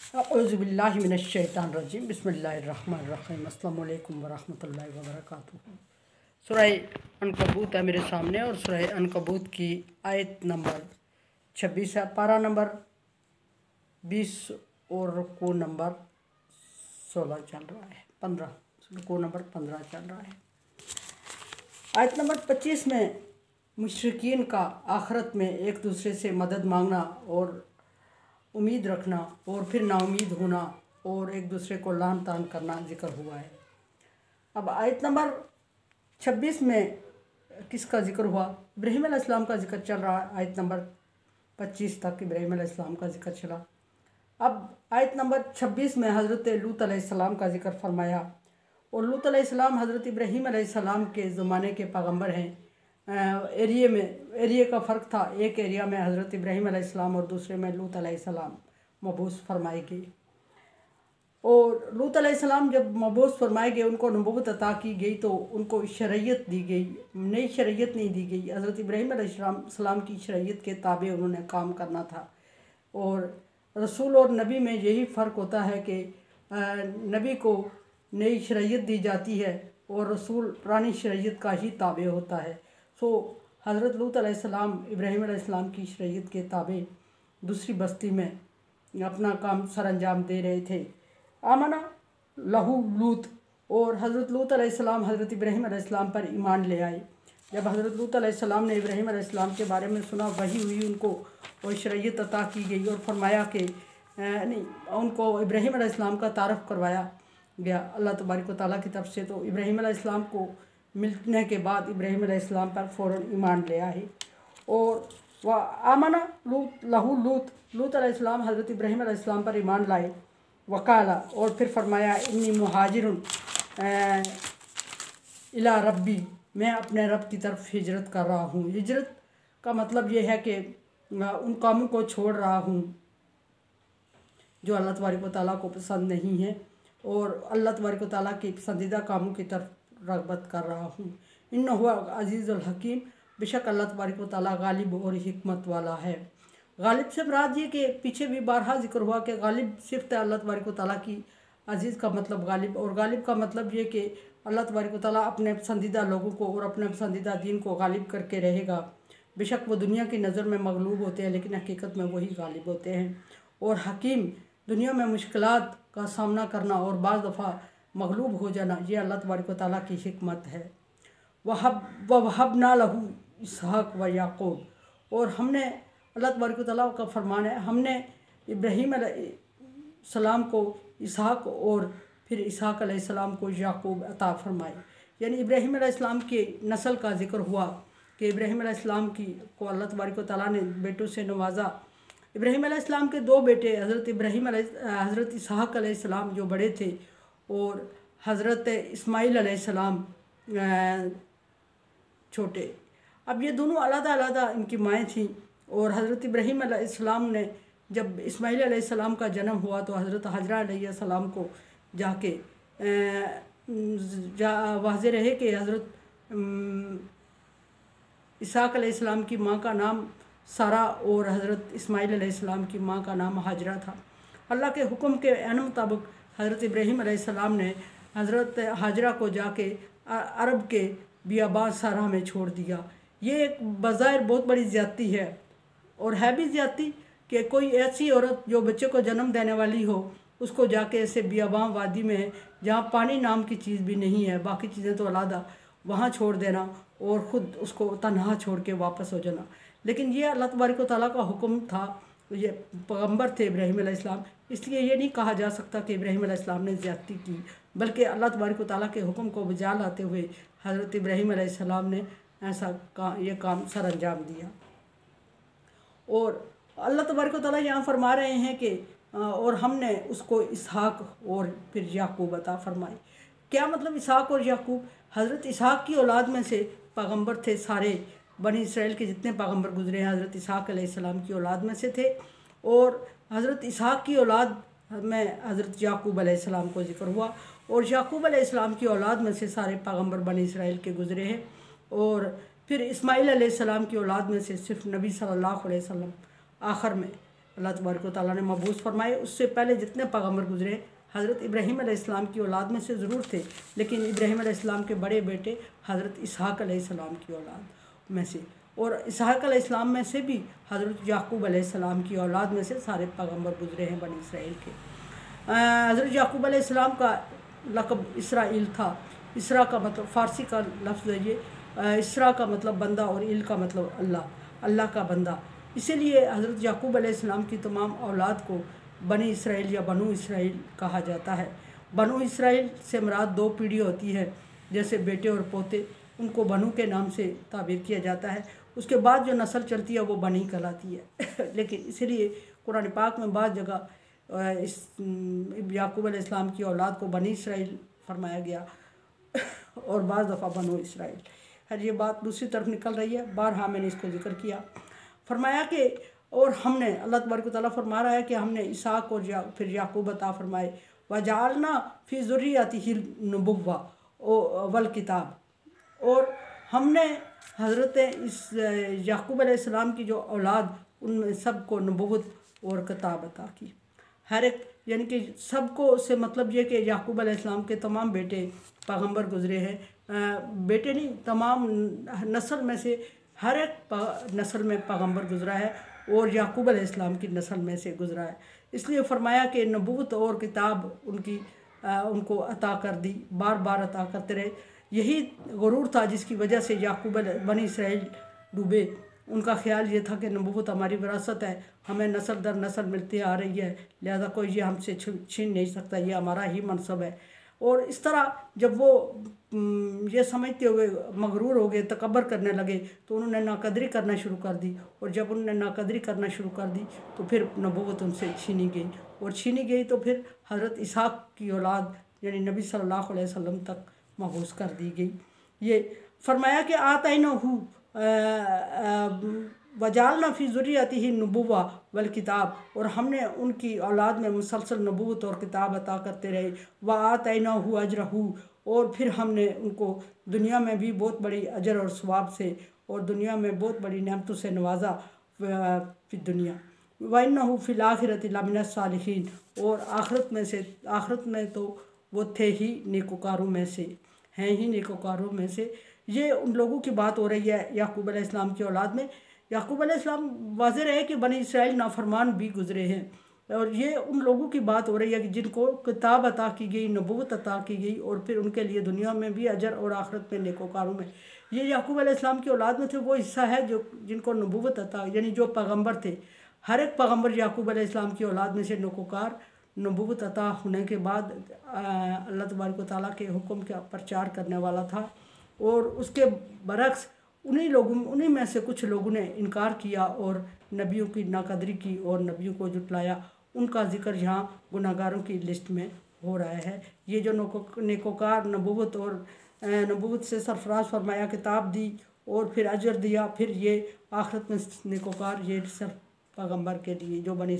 औज़ुबिल्लाहि मिनश्शैतानिर्रजीम बिस्मिल्लाहिर्रहमानिर्रहीम अस्सलामु अलैकुम वरहमतुल्लाहि वबरकातुहू। सूरह अनकबूत है मेरे सामने और सूरह अनकबूत की आयत नंबर 26 है। पारा नंबर 20 और रुकू नंबर 16 चल रहा है, 15 रुकू नंबर 15 चल रहा है। आयत नंबर 25 में मुशरिकीन का आखिरत में एक दूसरे से मदद मांगना और उम्मीद रखना और फिर नाउमीद होना और एक दूसरे को लान तान करना जिक्र हुआ है। अब आयत नंबर 26 में किसका जिक्र हुआ? इब्राहीम अलैहिस्सलाम का जिक्र चल रहा है। आयत नंबर 25 तक इब्राहीम अलैहिस्सलाम का जिक्र चला। अब आयत नंबर 26 में हज़रत लूत अलैहिस्सलाम का जिक्र फरमाया और लूत अलैहिस्सलाम हज़रत इब्राहीम अलैहिस्सलाम के ज़माने के पैगंबर हैं। एरिया का फ़र्क था, एक एरिया में हज़रत इब्राहीम अलैहिस्सलाम और दूसरे में लूत अलैहिस्सलाम मबूस फरमाए गए। और लूत अलैहिस्सलाम जब मबूस फरमाए गए, उनको नबूवत अता की गई तो उनको शरीयत दी गई, नई शरीयत नहीं दी गई। हज़रत इब्राहीम अलैहिस्सलाम की शरीयत के ताबे उन्होंने काम करना था। और रसूल और नबी में यही फ़र्क होता है कि नबी को नई शरीयत दी जाती है और रसूल पुरानी शरीयत का ही ताबे होता है। सो हज़रत लूत अलैहिस्सलाम इब्राहीम अलैहिस्सलाम की शरीयत के ताबे दूसरी बस्ती में अपना काम सर अंजाम दे रहे थे। आमना लहू लूत, और हज़रत लूत अलैहिस्सलाम हज़रत इब्राहीम अलैहिस्सलाम पर ईमान ले आए। जब हज़रत लूत अलैहिस्सलाम ने इब्राहीम अलैहिस्सलाम के बारे में सुना, वही हुई उनको और शरीयत अता की गई और फरमाया कि नहीं, उनको इब्राहीम अलैहिस्सलाम का तारफ़ करवाया गया अल्लाह तबारक व तआला की तरफ से। तो इब्राहीम अलैहिस्सलाम को मिलने के बाद इब्राहीम अलैहिस्सलाम पर फ़ौरन ईमान ले आए। और वह आमना लूत लहू लूत अलैहिस्सलाम हज़रत इब्राहीम अलैहिस्सलाम पर ईमान लाए। वकाला, और फिर फरमाया इन्नी मुहाजिरुन इला रब्बी, मैं अपने रब की तरफ हिजरत कर रहा हूँ। हिजरत का मतलब ये है कि उन कामों को छोड़ रहा हूँ जो अल्लाह तबारक व तआला को पसंद नहीं है और अल्लाह तबारक व तआला की पसंदीदा कामों की तरफ रग़बत कर रहा हूँ। इन्नहु हुवा अज़ीज़ुल हकीम, बेशक अल्लाह तबारक व तआला गालिब और हिकमत वाला है। गालिब से मुराद ये कि पीछे भी बारहा जिक्र हुआ कि गालिब सिफ़त है अल्लाह तबारक व तआला की। अज़ीज़ का मतलब गालिब, और गालिब का मतलब ये कि अल्लाह तबारक व तआला अपने पसंदीदा लोगों को और अपने पसंदीदा दीन को गालिब करके रहेगा। बेशक वो दुनिया की नज़र में मगलूब होते हैं लेकिन हकीकत में वही गालिब होते हैं। और हकीम, दुनिया में मुश्किलात का सामना करना और बाज़ दफ़ा मगलूब हो जाना, ये अल्लाह तबारक व तआला की हिकमत है। वहबना लहू इसहाक व याकूब, और हमने, अल्लाह तबारक व तआला का फरमान है, हमने इब्राहीम अलैहिस्सलाम को इसहाक और फिर इसहाक अलैहिस्सलाम को याकूब अता फरमाए। यानी इब्राहीम अलैहिस्सलाम की नस्ल का जिक्र हुआ कि इब्राहीम अलैहिस्सलाम को अल्लाह तबारक व तआला ने बेटों से नवाजा। इब्राहीम अलैहिस्सलाम के दो बेटे, हज़रत इसहाक अलैहिस्सलाम जो बड़े थे और हज़रत इस्माईल अलैहिस्सलाम छोटे। अब ये दोनों अलग-अलग इनकी माएँ थीं। और हज़रत इब्राहीम अलैहिस्सलाम ने जब इस्माईल अलैहिस्सलाम का जन्म हुआ तो हज़रत हाजरा अलैहिस्सलाम को जाके वाज़े रहे कि हज़रत इसहाक अलैहिस्सलाम की माँ का नाम सारा और हज़रत इस्माईल अलैहिस्सलाम की माँ का नाम हाजरा था। अल्लाह के हुक्म के अन मुताबिक हज़रत इब्राहीम अलैहिस्सलाम ने हज़रत हाजरा को जाके अरब के बियाबान सारा में छोड़ दिया। ये एक बज़ाहिर बहुत बड़ी ज़्यादती है और है भी ज़्यादती कि कोई ऐसी औरत जो बच्चे को जन्म देने वाली हो, उसको जाके ऐसे बियाबान वादी में जहाँ पानी नाम की चीज़ भी नहीं है, बाकी चीज़ें तो अलादा, वहाँ छोड़ देना और ख़ुद उसको तन्हा छोड़ के वापस हो जाना। लेकिन ये अल्लाह तबारक व तआला का हुक्म था, ये पैगंबर थे इब्राहीम अलैहिस्सलाम, इसलिए ये नहीं कहा जा सकता कि इब्राहीम अलैहिस्सलाम ने ज़्यादती की, बल्कि अल्लाह तबारक व तआला के हुक्म को बजा लाते हुए हज़रत इब्राहीम अलैहिस्सलाम ने ये काम सर अंजाम दिया। और अल्लाह तबारक व तआला यहाँ फरमा रहे हैं कि और हमने उसको इसहाक और फिर याकूब अता फरमाए। क्या मतलब इसहाक और याकूब? हज़रत इसहाक की औलाद में से पैगंबर थे सारे बनी इसराइल के जितने पैगंबर गुजरे हैं हज़रत इसहाक अलैहिस्सलाम की औलाद में से थे। और हज़रत इसहाक की औलाद में हज़रत याकूब अलैहिस्सलाम को जिक्र हुआ और याकूब अलैहिस्सलाम की औलाद में से सारे पैगंबर बनी इसराइल के गुजरे हैं। और फिर इस्माईल अलैहिस्सलाम की औलाद में से सिर्फ नबी सल्लल्लाहु अलैहि वसल्लम आखिर में अल्लाह तबारक व तआला ने मबूस फरमाए। उससे पहले जितने पैगम्बर गुजरे हज़रत इब्राहीम अलैहिस्सलाम की औलाद में से ज़रूर थे, लेकिन इब्राहीम अलैहिस्सलाम के बड़े बेटे हज़रत इसहाक़ अलैहिस्सलाम की औलाद में से, और इसहाक़ अलैहिस्सलाम में से भी हज़रत याकूब अलैहिस्सलाम की औलाद में से सारे पैगम्बर गुजरे हैं बनी इसराइल के। हज़रत याकूब अलैहिस्सलाम का लक़ब इसराइल था। इसरा का मतलब फ़ारसी का लफ्ज़ है ये। इसरा का मतलब बंदा और इल का मतलब अल्लाह, अल्लाह का बंदा। इसीलिए हज़रत याकूब अलैहिस्सलाम की तमाम औलाद को बनी इसराइल या बनु इसराइल कहा जाता है। बनु इसराइल से मुराद 2 पीढ़ी होती है, जैसे बेटे और पोते, उनको बनु के नाम से ताबीर किया जाता है। उसके बाद जो नस्ल चलती है वो बनी कहलाती है। लेकिन इसलिए कुरान पाक में बाज़ जगह इस याकूब अलैहिस्सलाम की औलाद को बनी इसराइल फरमाया गया और बाज़ दफ़ा बनु इसराइल है। ये बात दूसरी तरफ निकल रही है, बारहा मैंने इसको जिक्र किया। फरमाया कि और हमने, अल्लाह तबारक व तआला फरमा रहा है कि हमने इसहाक़ और फिर याकूब अता फरमाए, वजालना फ़ी ज़ुर्रियतिही नबुव्वा वल किताब, और हमने हज़रत इस याकूब अलैहिस्सलाम की जो औलाद उनमें सबको नबुव्वत और किताब अता की। हर एक यानी कि सबको से मतलब ये कि याकूब अलैहिस्सलाम के तमाम बेटे पैगम्बर गुजरे हैं, बेटे नहीं तमाम नस्ल में से हर एक नस्ल में पैगम्बर गुजरा है और याकूब अलैहिस्सलाम की नस्ल में से गुजरा है। इसलिए फरमाया कि नबूवत और किताब उनको अता कर दी, बार बार अता करते रहे। यही गुरूर था जिसकी वजह से याकूब बनी इसराइल डूबे। उनका ख्याल ये था कि नबूवत हमारी विरासत है, हमें नस्ल दर नस्ल मिलती आ रही है, लिहाजा कोई ये हमसे छीन नहीं सकता, ये हमारा ही मनसब है। और इस तरह जब वो ये समझते हुए मगरूर हो गए, तकब्बर करने लगे, तो उन्होंने नाकदरी करना शुरू कर दी। और जब उन्होंने नाकदरी करना शुरू कर दी तो फिर नबूवत उनसे छीनी गई, और छीनी गई तो फिर हज़रत इसहाक़ की औलाद यानी नबी सल्लल्लाहु अलैहि वसल्लम तक महफूज कर दी गई। ये फरमाया कि आतैनाहू वजालना फ़ी ज़ुर्रियतिही नबुव्वा वल किताब, और हमने उनकी औलाद में मुसलसल नबूवत और किताब अता करते रहे। व आतैनाहू अजरहू, और फिर हमने उनको दुनिया में भी बहुत बड़ी अजर और सवाब से और दुनिया में बहुत बड़ी नेमतों से नवाजा फिर दुनिया। व इन्नहू फ़िल आखिरति लमिनस सालिहीन, और आखिरत में तो वो थे ही नेकोकारों में से, हैं ही नेकोकारों में से। ये उन लोगों की बात हो रही है याकूब अलैहिस्सलाम की औलाद में। याकूब अलैहिस्सलाम वाज़ेह है कि बनी इसराइल नाफरमान भी गुजरे हैं, और ये उन लोगों की बात हो रही है कि जिनको किताब अता की गई, नबूवत अता की गई, और फिर उनके लिए दुनिया में भी अजर और आखिरत में नेकोकारों में। ये याकूब अलैहिस्सलाम की औलाद में थे वो हिस्सा है जो जिनको नबूवत अता, यानी जो पैगम्बर थे। हर एक पैगम्बर याकूब अलैहिस्सलाम की औलाद में से नेकोकार, नबूवत अता होने के बाद अल्लाह तबारक व तआला के हुक्म का प्रचार करने वाला था। और उसके बरक्स उन्हीं में से कुछ लोगों ने इनकार किया और नबियों की नाकदरी की और नबियों को जुटलाया। उनका जिक्र यहाँ गुनाहगारों की लिस्ट में हो रहा है। ये जो नेकोकार नबूवत और नबूवत से सरफराज फरमाया, किताब दी और फिर अजर दिया, फिर ये आखिरत में नेकोकार, ये सिर्फ पैगम्बर के लिए जो बनी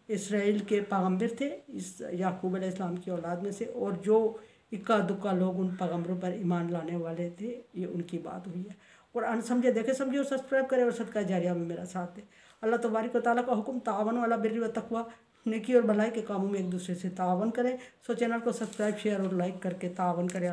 इसराइल के पैगम्बर थे इस याकूब अलैहिस्सलाम की औलाद में से, और जो इक्का दुक्का लोग उन पैगम्बरों पर ईमान लाने वाले थे, ये उनकी बात हुई है। और अनसमझे देखे समझे और सब्सक्राइब करें और सदका जारिया में मेरा साथ दे। अल्लाह तबारक व तआला का हुक्म तावनु अला बिर्रि व तक़वा, नेकी और भलाई के कामों में एक दूसरे से तावन करें। सो चैनल को सब्सक्राइब, शेयर और लाइक करके तावन करें।